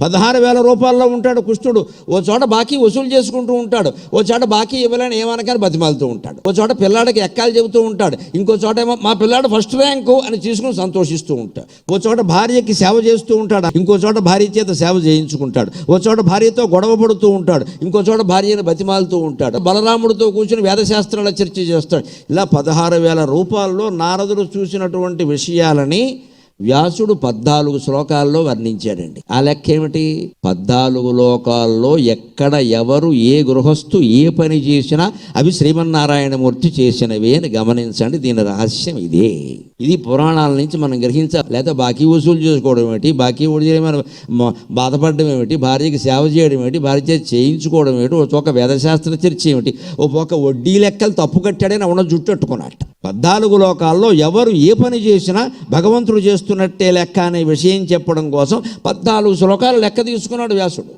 16,000 రూపాయల్లో ఉంటాడు కుష్ఠుడు. ఓ చోట బాకీ వసూలు చేసుకుంటూ ఉంటాడు, ఓ చోట బాకీ ఇవ్వలేని ఏమనకాని బతిమాలుతూ ఉంటాడు, ఓ చోట పిల్లాడికి ఎక్కాలు చెబుతూ ఉంటాడు, ఇంకో చోట ఏమో మా పిల్లాడు ఫస్ట్ ర్యాంకు అని తీసుకుని సంతోషిస్తూ ఉంటాడు, ఓ చోట భార్యకి సేవ చేస్తూ ఉంటాడు, ఇంకో చోట భార్య చేత సేవ చేయించుకుంటాడు, ఓ చోట భార్యతో గొడవ పడుతూ ఉంటాడు, ఇంకో చోట భార్యను బతిమాలుతూ ఉంటాడు, బలరాముడితో కూర్చుని వేదశాస్త్రాల చర్చ చేస్తాడు. ఇలా 16,000 రూపాయల్లో నారదుడు చూసినటువంటి విషయాలని వ్యాసుడు 14 శ్లోకాల్లో వర్ణించాడండి. ఆ లెక్క ఏమిటి? 14 లోకాల్లో ఎక్కడ ఎవరు ఏ గృహస్థు ఏ పని చేసినా అవి శ్రీమన్నారాయణమూర్తి చేసినవే అని గమనించండి. దీని రహస్యం ఇదే. ఇది పురాణాల నుంచి మనం గ్రహించాలి. లేదా బాకీ వసూలు చేసుకోవడం ఏమిటి, బాకీ వడ్డీ బాధపడడం ఏమిటి, భార్యకి సేవ చేయడం ఏమిటి, భార్య చేత చేయించుకోవడం ఏమిటి, ఒక పక్క వేదశాస్త్ర చర్చ ఏమిటి, ఒక పక్క వడ్డీ లెక్కలు తప్పు కట్టాడని ఉన్న జుట్టు అట్టుకున్నట్ట. 14 లోకాల్లో ఎవరు ఏ పని చేసినా భగవంతుడు చేస్తున్నట్టే లెక్క అనే విషయం చెప్పడం కోసం 14 శ్లోకాలు లెక్క తీసుకున్నాడు వ్యాసుడు.